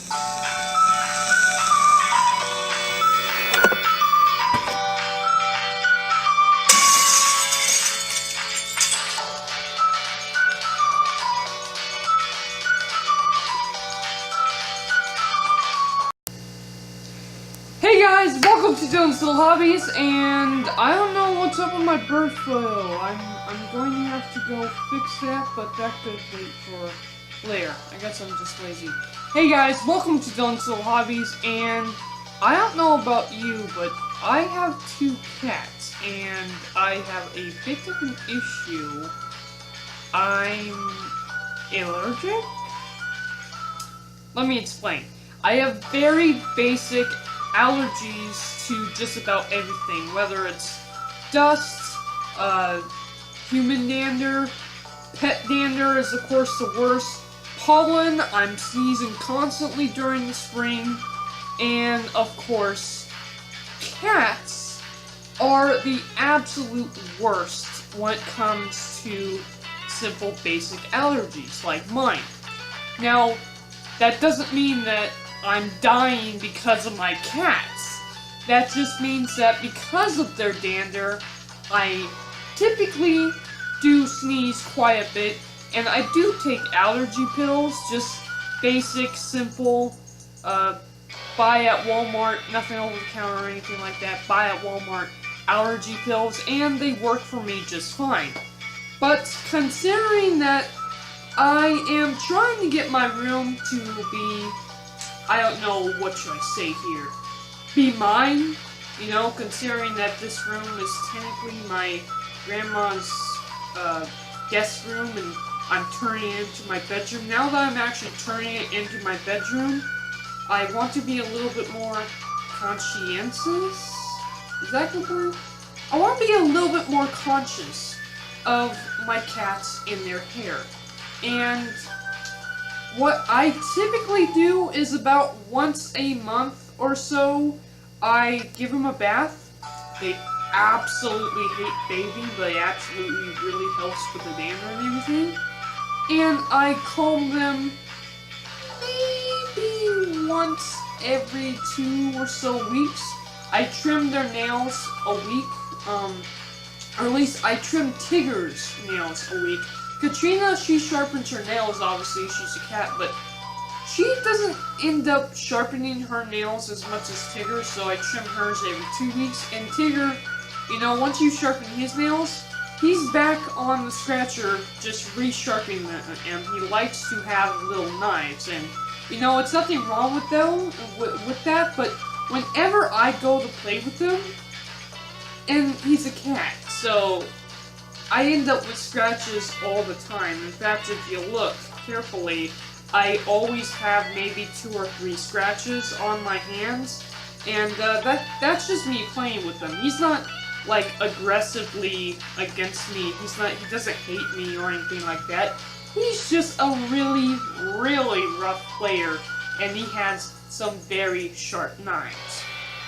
Hey guys, welcome to Dylan's Little Hobbies, and I don't know what's up with my bird foil. I'm going to have to go fix that, but that could wait for later. I guess I'm just lazy. Hey guys, welcome to Dylan's Little Hobbies, and I don't know about you, but I have 2 cats, and I have a bit of an issue. I'm allergic? Let me explain. I have very basic allergies to just about everything, whether it's dust, human dander, pet dander is of course the worst, pollen, I'm sneezing constantly during the spring, and of course, cats are the absolute worst when it comes to simple basic allergies like mine. Now, that doesn't mean that I'm dying because of my cats. That just means that because of their dander, I typically do sneeze quite a bit, and I do take allergy pills, just basic, simple, buy at Walmart, nothing over the counter or anything like that, buy at Walmart allergy pills, and they work for me just fine. But considering that I am trying to get my room to be, I don't know, what should I say here, be mine, you know, considering that this room is technically my grandma's guest room, and I'm turning it into my bedroom. Now that I'm actually turning it into my bedroom, I want to be a little bit more conscientious? Is that the word? I want to be a little bit more conscious of my cats and their hair. And what I typically do is about once a month or so, I give them a bath. They absolutely hate bathing, but it absolutely really helps with the dander and everything. And I comb them maybe once every 2 or so weeks. I trim their nails a week, or at least I trim Tigger's nails a week. Katrina, she sharpens her nails, obviously, she's a cat, but she doesn't end up sharpening her nails as much as Tigger, so I trim hers every 2 weeks. And Tigger, you know, once you sharpen his nails, he's back on the scratcher, just re-sharpening them, and he likes to have little knives. And, you know, it's nothing wrong with them, with that, but whenever I go to play with him, and he's a cat, so I end up with scratches all the time. In fact, if you look carefully, I always have maybe 2 or 3 scratches on my hands, and that's just me playing with him. He's not, like, aggressively against me. He doesn't hate me or anything like that. He's just a really, really rough player, and he has some very sharp knives.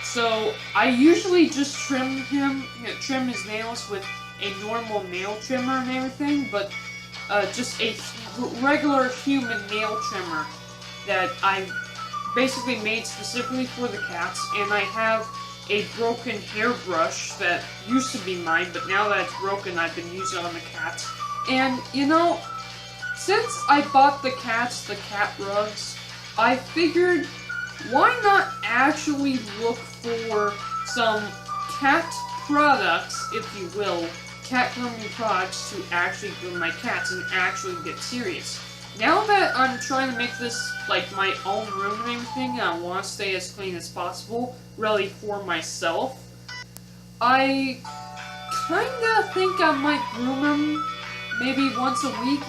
So, I usually just trim his nails with a normal nail trimmer and everything, but just a regular human nail trimmer that I basically made specifically for the cats, and I have a broken hairbrush that used to be mine, but now that it's broken, I've been using it on the cats. And, you know, since I bought the cats the cat rugs, I figured, why not actually look for some cat products, if you will, cat grooming products to actually groom my cats and actually get serious. Now that I'm trying to make this like my own room and everything, and I want to stay as clean as possible, really for myself, I kinda think I might groom them maybe once a week.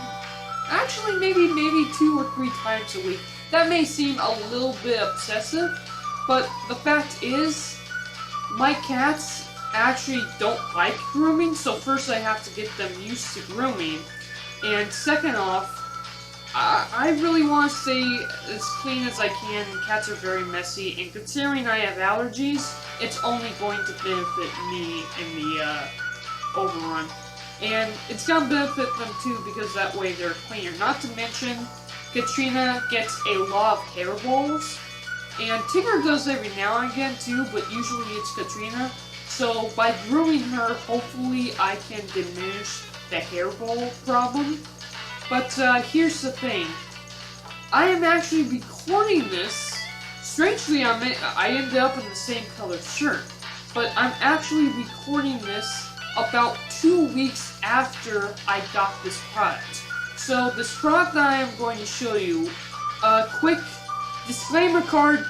Actually, maybe 2 or 3 times a week. That may seem a little bit obsessive, but the fact is, my cats actually don't like grooming, so first I have to get them used to grooming, and second off, I really want to stay as clean as I can, and cats are very messy, and considering I have allergies, it's only going to benefit me in the overrun. And it's gonna benefit them too, because that way they're cleaner. Not to mention, Katrina gets a lot of hairballs, and Tigger does every now and again too, but usually it's Katrina. So by grooming her, hopefully I can diminish the hairball problem. But here's the thing. I am actually recording this. Strangely, I ended up in the same colored shirt. But I'm actually recording this about 2 weeks after I got this product. So this product that I am going to show you, a quick disclaimer card.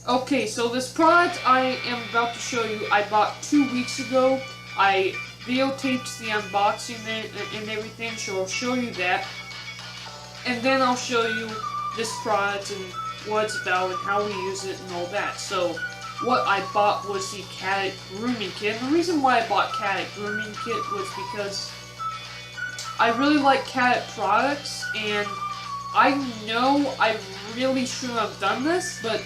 Okay, so this product I am about to show you, I bought 2 weeks ago. I videotaped the unboxing and everything, so I'll show you that. And then I'll show you this product and what it's about and how we use it and all that. So, what I bought was the cat grooming kit. And the reason why I bought cat grooming kit was because I really like cat products, and I know I really shouldn't have done this, but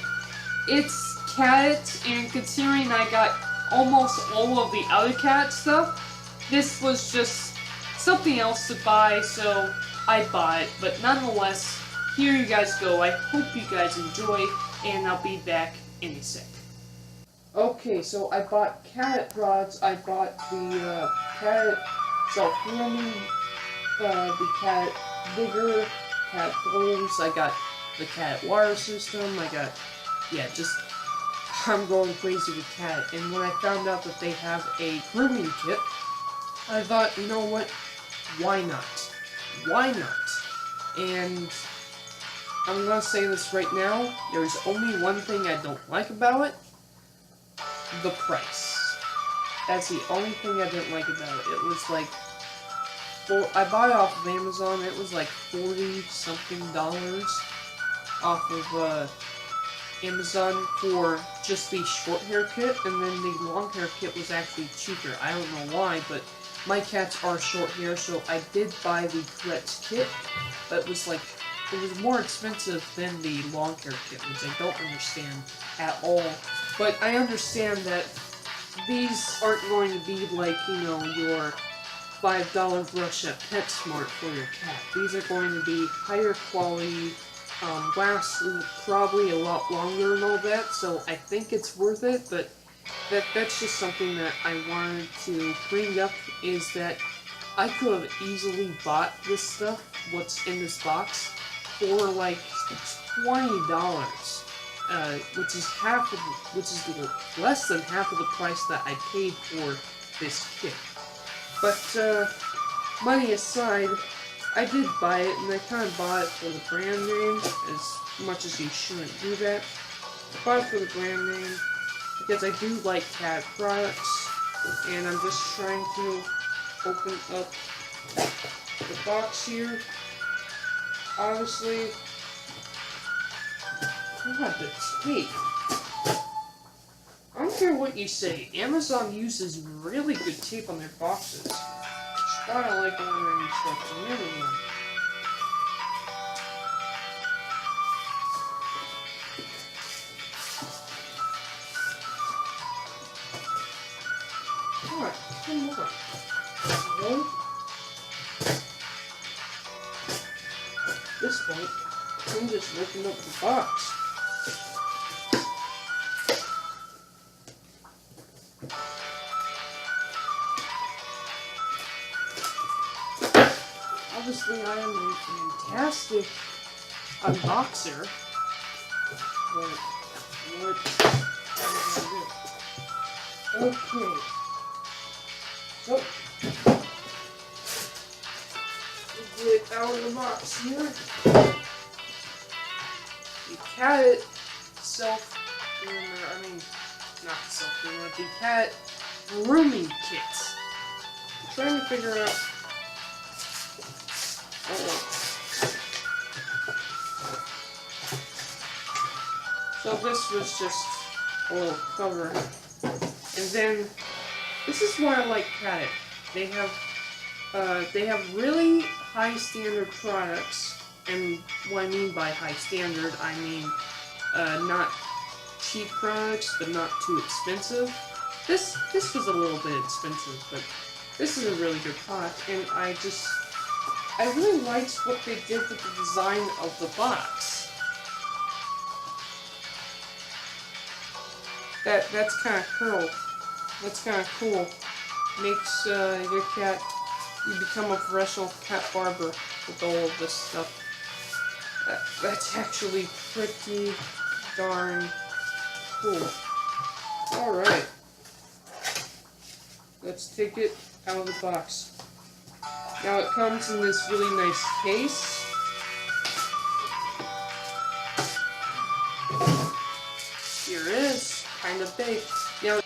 it's cat, and considering I got almost all of the other cat stuff, this was just something else to buy, so I bought it. But nonetheless, here you guys go. I hope you guys enjoy, and I'll be back in a sec. Okay, so I bought cat products. I bought the cat self-grooming, the cat digger, cat bowls. I got the cat water system. I got, yeah, just, I'm going crazy with cat. And when I found out that they have a grooming kit, I thought, you know what, why not? Why not? And I'm gonna say this right now, there's only one thing I don't like about it. The price. That's the only thing I didn't like about it. It was like, I bought it off of Amazon. It was like $40-something off of Amazon for just the short hair kit, and then the long hair kit was actually cheaper. I don't know why, but my cats are short hair, so I did buy the correct kit. But it was more expensive than the long hair kit, which I don't understand at all. But I understand that these aren't going to be like, you know, your $5 brush at PetSmart for your cat. These are going to be higher quality, last probably a lot longer and all that, so I think it's worth it. But that's just something that I wanted to bring up, is that I could have easily bought this stuff, what's in this box, for like $20. Which is less than half of the price that I paid for this kit. But money aside, I did buy it, and I kind of bought it for the brand name, as much as you shouldn't do that. I bought it for the brand name because I do like cat products, and I'm just trying to open up the box here. Obviously, God, the tape. I don't care what you say, Amazon uses really good tape on their boxes. It's why I like ordering stuff from Amazon. Alright, one more. One. At this point, I'm just looking up the box. Obviously, I am a fantastic unboxer, but what am I going to do? Okay, so, we'll get it out of the box here. The cat the cat grooming kit. I'm trying to figure out. So this was just a little cover, and then this is why I like Cat. They have really high standard products, and what I mean by high standard, I mean not cheap products, but not too expensive. This was a little bit expensive, but this is a really good product, and I I really liked what they did with the design of the box. That's kind of cool. That's kind of cool. Makes your cat, you become a professional cat barber with all of this stuff. That's actually pretty darn cool. Alright. Let's take it out of the box. Now it comes in this really nice case. Here it is. Kind of big. Now,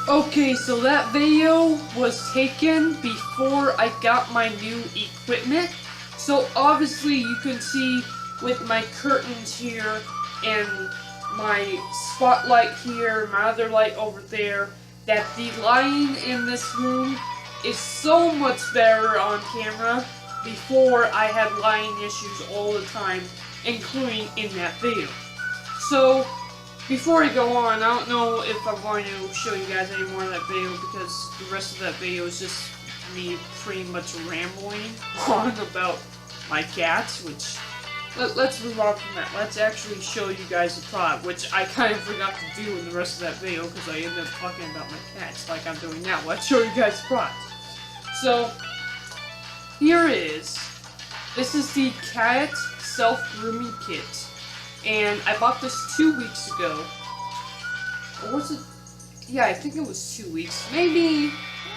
okay, so that video was taken before I got my new equipment. So obviously you can see with my curtains here and my spotlight here, my other light over there, that the lighting in this room is so much better on camera. Before I had lighting issues all the time, including in that video. So before I go on, I don't know if I'm going to show you guys any more of that video because the rest of that video is just me pretty much rambling on about my cats, which, let's move on from that. Let's actually show you guys the product, which I kind of forgot to do in the rest of that video because I ended up talking about my cats like I'm doing now. Let's show you guys the product. So, here it is. This is the cat self-grooming kit. And I bought this 2 weeks ago. Or was it? Yeah, I think it was 2 weeks. Maybe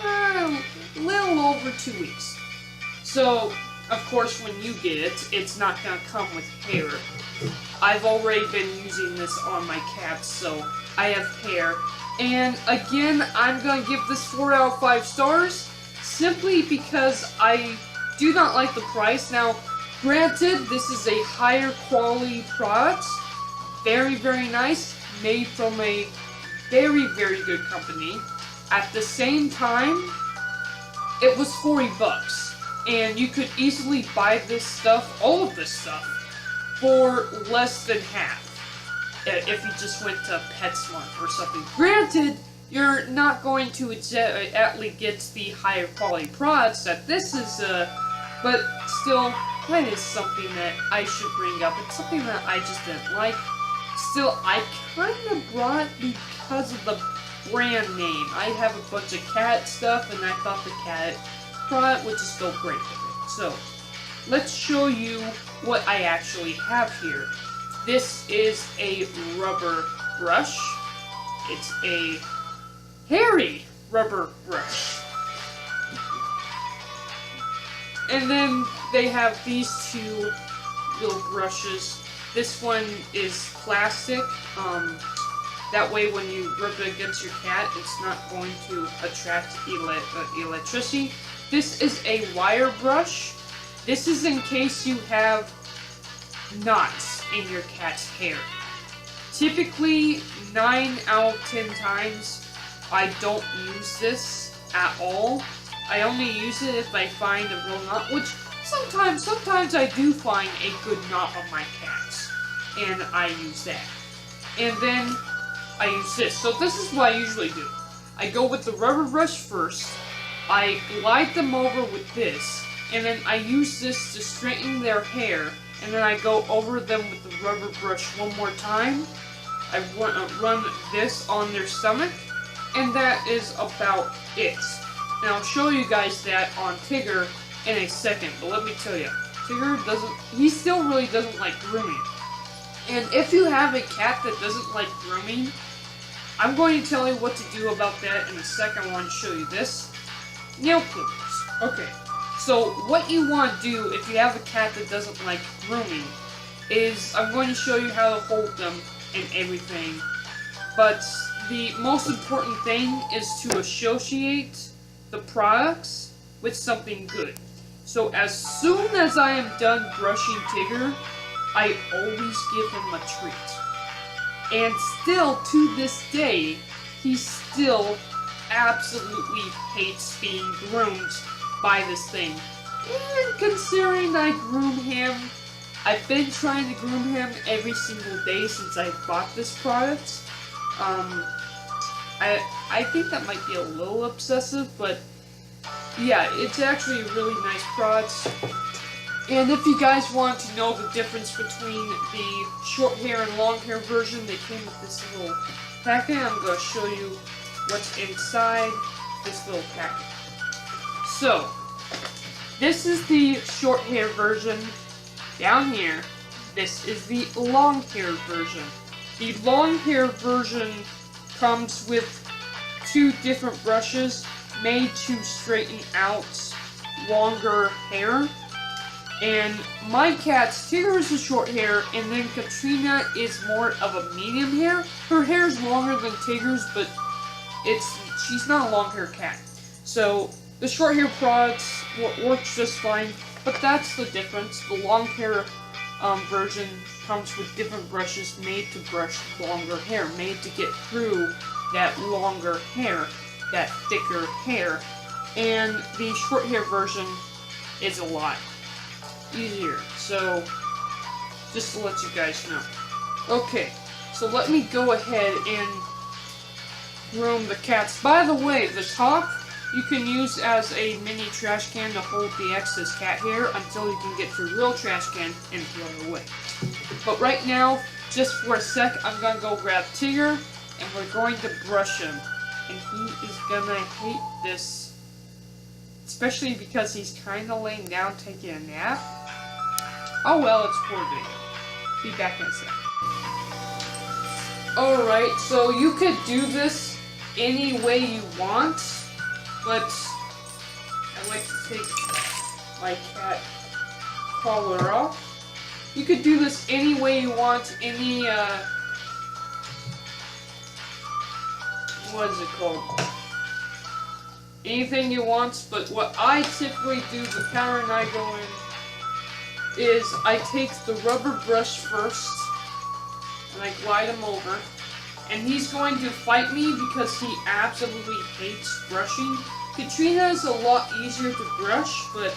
a little over 2 weeks. So, of course, when you get it, it's not going to come with hair. I've already been using this on my cats, so I have hair. And again, I'm going to give this 4 out of 5 stars. Simply because I do not like the price. Now, granted, this is a higher quality product. Very, very nice. Made from a very, very good company. At the same time, it was 40 bucks. And you could easily buy this stuff, all of this stuff, for less than half. If you just went to PetSmart or something. Granted, you're not going to exactly get the higher quality products that this is, but still, that is something that I should bring up. It's something that I just didn't like. Still, I kind of brought it because of the brand name. I have a bunch of cat stuff, and I thought the cat product would just go great with it. So, let's show you what I actually have here. This is a rubber brush. It's a hairy rubber brush. And then they have these two little brushes. This one is plastic. That way when you rub it against your cat, it's not going to attract electricity. This is a wire brush. This is in case you have knots in your cat's hair. Typically, 9 out of 10 times, I don't use this at all. I only use it if I find a real knot, which sometimes I do find a good knot on my cats, and I use that. And then I use this. So this is what I usually do. I go with the rubber brush first, I glide them over with this, and then I use this to straighten their hair, and then I go over them with the rubber brush one more time. I run this on their stomach, and that is about it. And I'll show you guys that on Tigger in a second, but let me tell you, Tigger he still really doesn't like grooming. And if you have a cat that doesn't like grooming, I'm going to tell you what to do about that in a second. I want to show you this. Nail clippers. Okay, so what you want to do if you have a cat that doesn't like grooming is I'm going to show you how to hold them and everything. But the most important thing is to associate the products with something good. So as soon as I am done brushing Tigger, I always give him a treat. And still, to this day, he still absolutely hates being groomed by this thing. And considering I groom him, I've been trying to groom him every single day since I bought this product. I think that might be a little obsessive, but Yeah, it's actually really nice products. And if you guys want to know the difference between the short hair and long hair version, they came with this little packet. I'm going to show you what's inside this little packet. So, this is the short hair version down here. This is the long hair version. The long hair version comes with 2 different brushes made to straighten out longer hair. And my cat's Tigger is a short hair, and then Katrina is more of a medium hair. Her hair is longer than Tigger's, but she's not a long hair cat. So the short hair products works just fine, but that's the difference. The long hair version comes with different brushes made to brush longer hair, made to get through that longer hair, that thicker hair. And the short hair version is a lot easier. So, just to let you guys know. Okay, so let me go ahead and groom the cats. By the way, the top you can use as a mini trash can to hold the excess cat hair until you can get your real trash can and throw it away. But right now, just for a sec, I'm gonna go grab Tigger and we're going to brush him. And he is gonna hate this, especially because he's kinda laying down taking a nap. Oh well, it's poor video. Be back in a sec. Alright, so you could do this any way you want, but I like to take my cat collar off. You could do this any way you want, any, what is it called? Anything you want, but what I typically do, the pattern I go in, is I take the rubber brush first, and I glide him over, and he's going to fight me because he absolutely hates brushing. Katrina is a lot easier to brush, but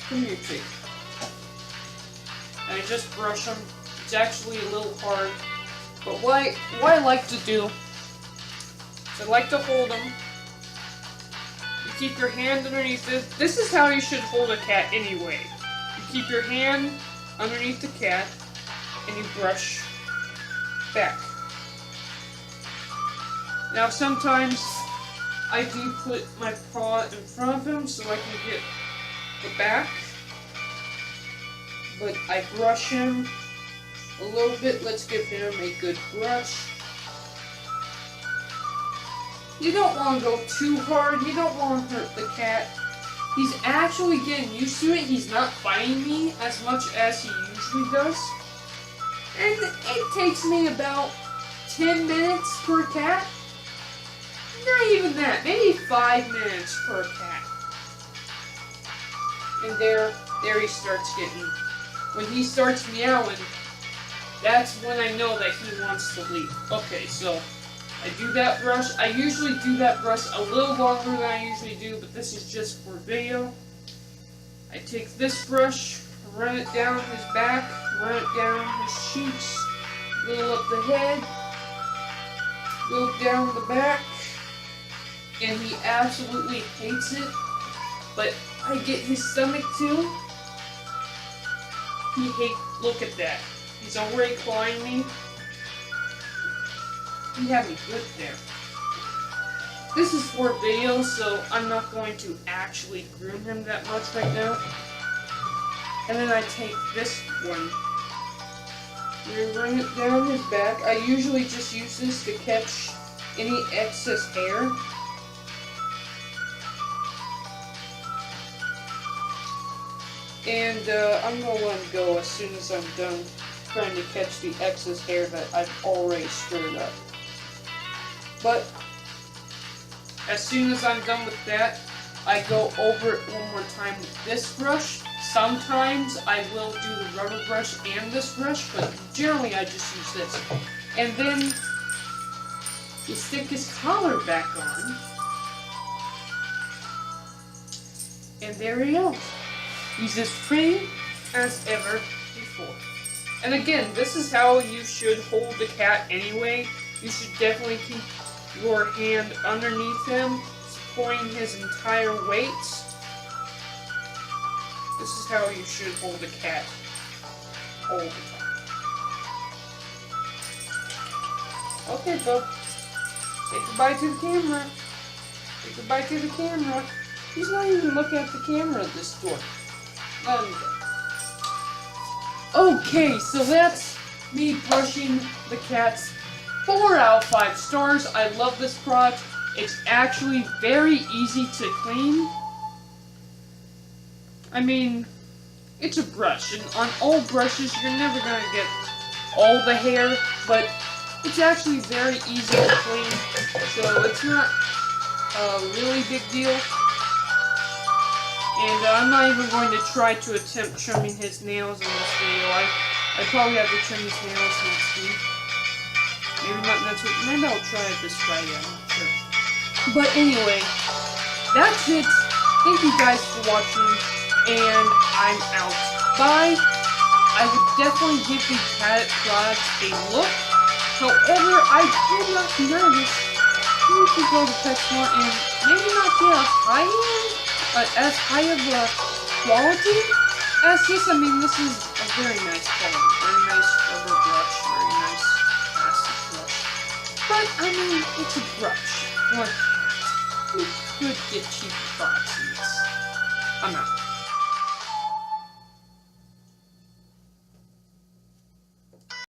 come here, Pig. I just brush him. It's actually a little hard, but what I like to do is I like to hold him. You keep your hand underneath it. This is how you should hold a cat anyway. You keep your hand underneath the cat, and you brush back. Now sometimes I do put my paw in front of him so I can get the back, but I brush him a little bit. Let's give him a good brush. You don't want to go too hard, you don't want to hurt the cat. He's actually getting used to it. He's not fighting me as much as he usually does. And it takes me about 10 minutes per cat. Not even that, maybe 5 minutes per cat. And there he starts getting, when he starts meowing, that's when I know that he wants to leave. Okay, so I do that brush. I usually do that brush a little longer than I usually do, but this is just for video. I take this brush, run it down his back, run it down his cheeks, go up the head, go down the back, and he absolutely hates it, but I get his stomach too. Look at that. He's already clawing me. He had me good there. This is for video, so I'm not going to actually groom him that much right now. And then I take this one. We run it down his back. I usually just use this to catch any excess hair. And I'm going to let him go as soon as I'm done trying to catch the excess hair that I've already stirred up. But as soon as I'm done with that, I go over it one more time with this brush. Sometimes I will do the rubber brush and this brush, but generally I just use this. And then you stick his collar back on. And there he is. He's as pretty as ever before. And again, this is how you should hold the cat anyway. You should definitely keep your hand underneath him, supporting his entire weight. This is how you should hold a cat all the time. Okay, bub. Say goodbye to the camera. Say goodbye to the camera. He's not even looking at the camera at this door. Let him go. Okay, so that's me brushing the cats. 4 out of 5 stars. I love this product. It's actually very easy to clean. I mean, it's a brush, and on all brushes, you're never gonna get all the hair, but it's actually very easy to clean, so it's not a really big deal. And I'm not even going to try to attempt trimming his nails in this video. I probably have to trim his nails next week. Maybe not next week. Maybe I'll try it this Friday. I'm not sure. But anyway, that's it. Thank you guys for watching, and I'm out. Bye. I would definitely give the cat products a look. However, I did not notice you could go to PetSmart and maybe not get a as high of a quality as this. I mean, this is a very nice quality, very nice rubber brush, very nice plastic brush. But I mean, it's a brush. What? You could get cheap products in this. I'm out.